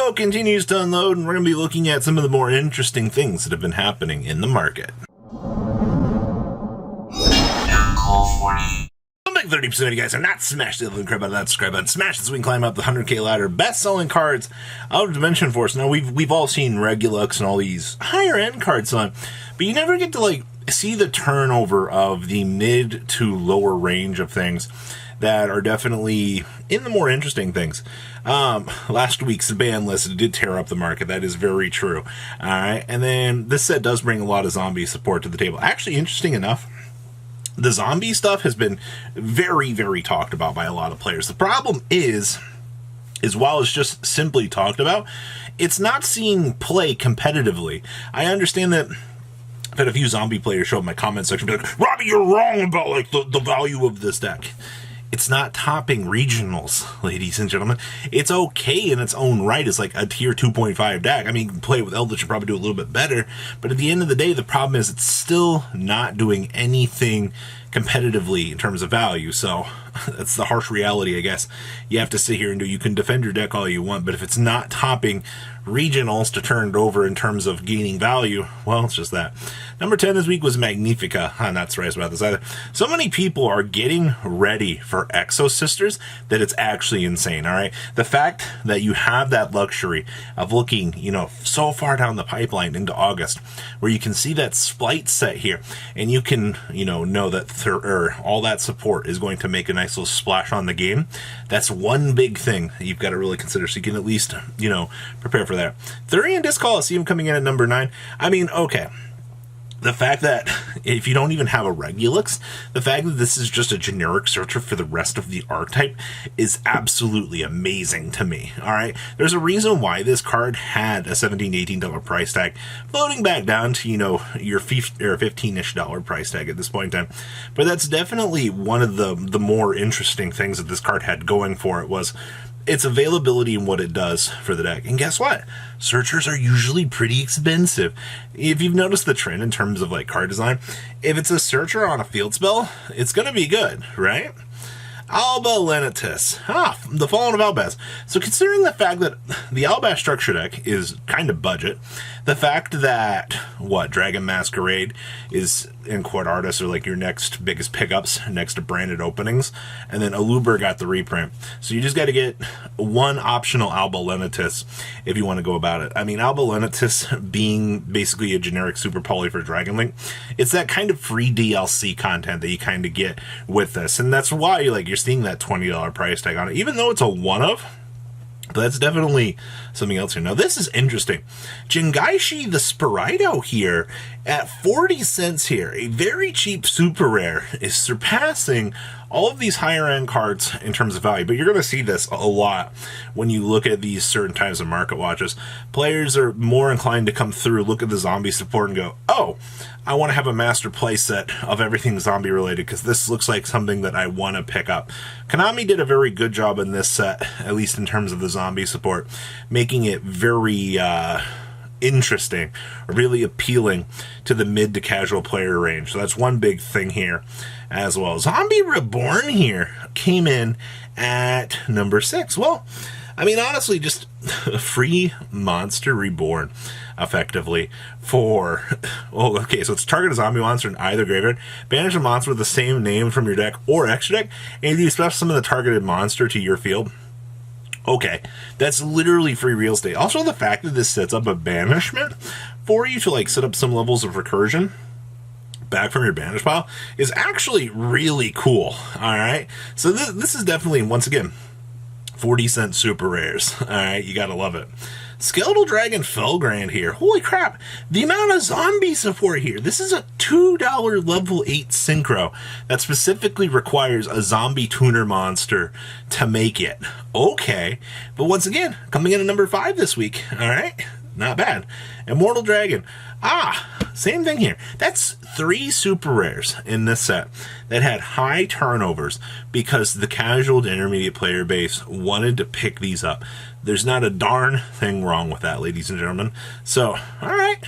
info continues to unload, and we're going to be looking at some of the more interesting things that have been happening in the market. Some big 30% of you guys are not smashed the crap out of that subscribe button. Smash this so we can climb up the 100k ladder. Best-selling cards out of Dimension Force. Now, we've all seen Regulux and all these higher-end cards on, but you never get to, see the turnover of the mid to lower range of things that are definitely in the more interesting things. Last week's ban list did tear up the market. That is very true. All right. And then this set does bring a lot of zombie support to the table. Actually, interesting enough, the zombie stuff has been very, very talked about by a lot of players. The problem is while it's just simply talked about, it's not seeing play competitively. I understand that I've had a few zombie players show up in my comment section and be like, Robbie, you're wrong about the value of this deck. It's not topping regionals, ladies and gentlemen. It's okay in its own right as a tier 2.5 deck. I mean, you can play with Eldritch and probably do a little bit better, but at the end of the day, the problem is it's still not doing anything competitively in terms of value. So that's the harsh reality, I guess. You have to sit here and you can defend your deck all you want, but if it's not topping regionals to turn it over in terms of gaining value, well, it's just that. Number 10 this week was Magnifica. I'm not surprised about this either. So many people are getting ready for Exo Sisters that it's actually insane, all right? The fact that you have that luxury of looking, so far down the pipeline into August, where you can see that Splice set here, and you can, know that all that support is going to make a nice little splash on the game. That's one big thing that you've got to really consider, so you can at least, prepare for that. Thurian Disc Coliseum coming in at number 9. I mean, okay. The fact that if you don't even have a Regulux, the fact that this is just a generic searcher for the rest of the archetype is absolutely amazing to me. All right, there's a reason why this card had a $17 to $18 price tag, floating back down to your $15-ish price tag at this point in time. But that's definitely one of the more interesting things that this card had going for it was its availability and what it does for the deck. And guess what? Searchers are usually pretty expensive. If you've noticed the trend in terms of card design, if it's a searcher on a field spell, it's going to be good, right? Alba Lenitus. The Fallen of Albaz. So considering the fact that the Albaz structure deck is kind of budget, the fact that, Dragon Masquerade is in Quad Artists are your next biggest pickups next to branded openings, and then Aluber got the reprint. So you just got to get one optional Alba Lenitus if you want to go about it. I mean, Alba Lenitus being basically a generic super poly for Dragon Link, it's that kind of free DLC content that you kind of get with this, and that's why you're seeing that $20 price tag on it, even though it's a one-of. But that's definitely something else here. Now, this is interesting. Jingaishi the Spirido here at 40 cents here. A very cheap super rare is surpassing all of these higher end cards in terms of value. But you're going to see this a lot when you look at these certain types of market watches. Players are more inclined to come through, look at the zombie support and go, oh, I want to have a master play set of everything zombie related because this looks like something that I want to pick up. Konami did a very good job in this set, at least in terms of the zombie support, making it very interesting, really appealing to the mid to casual player range. So that's one big thing here as well. Zombie Reborn here came in at number 6. Well, I mean, honestly, just a free monster reborn, effectively, for... Oh, okay, so it's target a zombie monster in either graveyard, banish a monster with the same name from your deck or extra deck, and you special summon the targeted monster to your field. Okay, that's literally free real estate. Also, the fact that this sets up a banishment for you to set up some levels of recursion back from your banish pile is actually really cool, alright? So this is definitely, once again, 40-cent super rares. Alright, you gotta love it. Skeletal Dragon Felgrand here. Holy crap. The amount of zombie support here. This is a $2 level 8 synchro that specifically requires a zombie tuner monster to make it. Okay. But once again, coming in at number 5 this week. Alright. Not bad. Immortal Dragon. Same thing here. That's 3 super rares in this set that had high turnovers because the casual to intermediate player base wanted to pick these up. There's not a darn thing wrong with that, ladies and gentlemen. So, alright.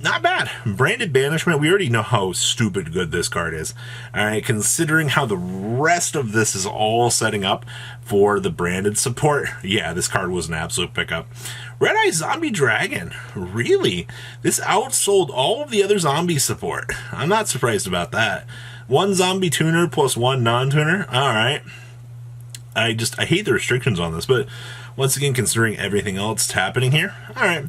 not bad. Branded Banishment, we already know how stupid good this card is. Alright, considering how the rest of this is all setting up for the branded support, yeah, this card was an absolute pickup. Red Eye Zombie Dragon, really? This outsold all of the other zombie support. I'm not surprised about that. One zombie tuner plus one non-tuner, alright. I hate the restrictions on this, but once again, considering everything else happening here, alright.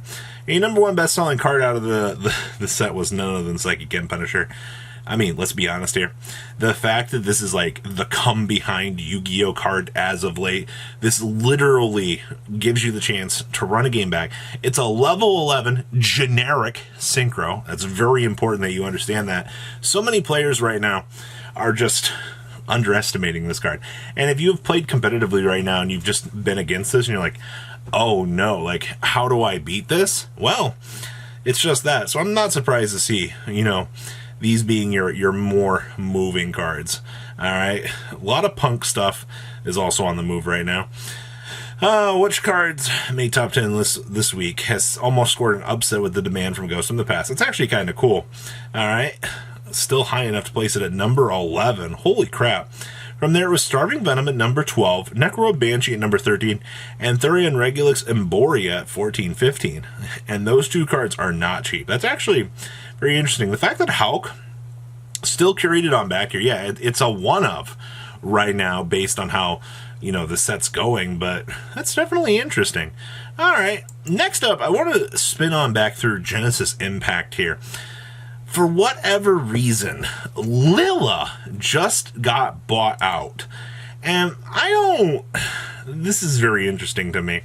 A number one best-selling card out of the set was none other than Psychic End Punisher. I mean, let's be honest here. The fact that this is like the come-behind Yu-Gi-Oh card as of late, this literally gives you the chance to run a game back. It's a level 11 generic synchro. That's very important that you understand that. So many players right now are just underestimating this card. And if you've played competitively right now and you've just been against this and you're like, oh no, like, how do I beat this? Well, it's just that. So I'm not surprised to see, you know, these being your more moving cards. Alright, a lot of punk stuff is also on the move right now. Which cards made top 10 list this week has almost scored an upset with the demand from Ghost from the Past. It's actually kind of cool. Alright, still high enough to place it at number 11. Holy crap. From there, it was Starving Venom at number 12, Necro Banshee at number 13, and Thurian Regulus Emboria at 14-15. And those two cards are not cheap. That's actually very interesting. The fact that Hulk still curated on back here, yeah, it's a one-of right now based on how, you know, the set's going, but that's definitely interesting. All right, next up, I want to spin on back through Genesis Impact here. For whatever reason, Lilla just got bought out. And this is very interesting to me.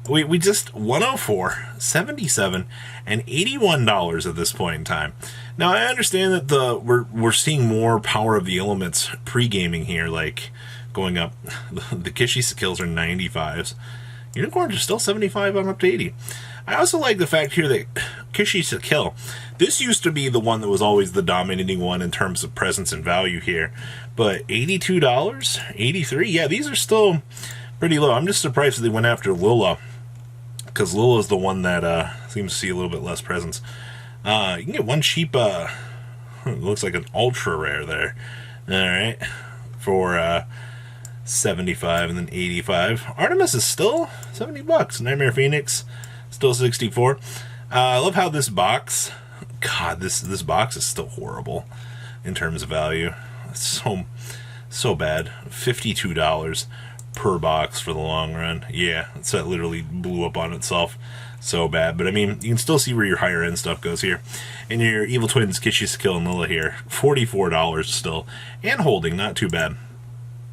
We just, 104, 77, and $81 at this point in time. Now, I understand that we're seeing more Power of the Elements pre-gaming here, like going up. The Kishi kills are 95s. Unicorns are still 75 on up to 80. I also like the fact here that Kishi Kill, this used to be the one that was always the dominating one in terms of presence and value here. But $82, $83, yeah, these are still pretty low. I'm just surprised that they went after Lilla, because Lilla's the one that seems to see a little bit less presence. You can get one cheap, it looks like an ultra rare there. Alright, for 75 and then 85. Artemis is still $70. Nightmare Phoenix, still 64. I love how this box, God, this box is still horrible in terms of value. It's so bad. $52 per box for the long run. Yeah, that literally blew up on itself. So bad. But I mean, you can still see where your higher end stuff goes here. And your Evil Twins, Kishi, Kill, and Lilla here, $44 still. And holding, not too bad.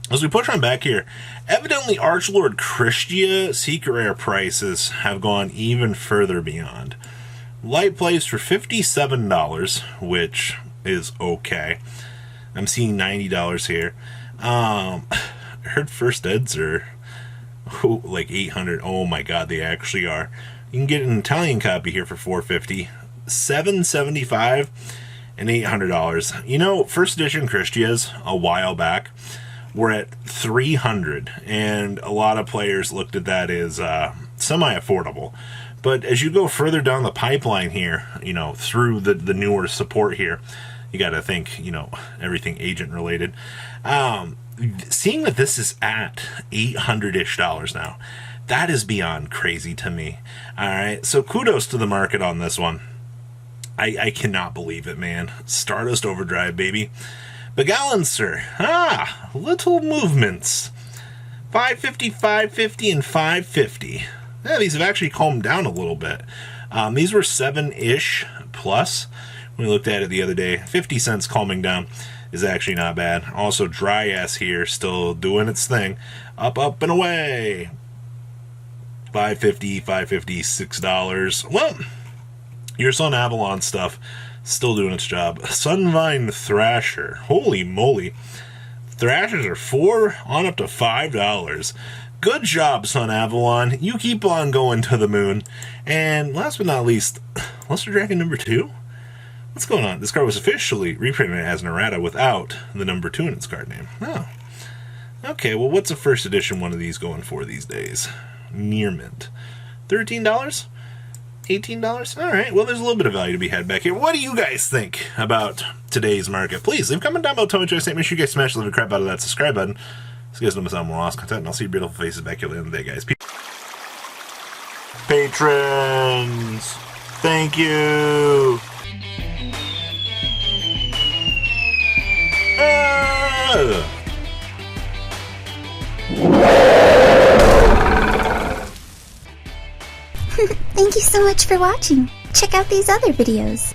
As we push on back here, evidently Archlord Christia secret rare prices have gone even further beyond. Light plays for $57, which is okay. I'm seeing $90 here. I heard first eds are like $800. Oh my god, they actually are. You can get an Italian copy here for $450, $775, and $800. You know, first edition Christias a while back were at $300, and a lot of players looked at that as semi-affordable. But as you go further down the pipeline here, you know, through the newer support here, you got to think, you know, everything agent related. Seeing that this is at $800-ish now, that is beyond crazy to me. All right, so kudos to the market on this one. I cannot believe it, man. Stardust Overdrive, baby. Balancer, little movements. 550, 550, and 550. Yeah, these have actually calmed down a little bit. These were 7-ish plus when we looked at it the other day. 50 cents calming down is actually not bad. Also, Dry Ass here still doing its thing. Up, up, and away. 550, 550, $6. Well, your Sun Avalon stuff still doing its job. Sunvine Thrasher. Holy moly. Thrashers are $4 on up to $5. Good job, Sun Avalon. You keep on going to the moon. And last but not least, Luster Dragon number 2? What's going on? This card was officially reprinted as an errata without the number 2 in its card name. Oh. Okay, well, what's a first edition one of these going for these days? Near mint. $13? $18? Alright, well, there's a little bit of value to be had back here. What do you guys think about today's market? Please, leave a comment down below. Tell me what you guys think. Make sure you guys smash the crap out of that subscribe button so you guys don't miss out on more awesome content. And I'll see your beautiful faces back here at the end of the day, guys. Patrons! Thank you! Thank you so much for watching. Check out these other videos.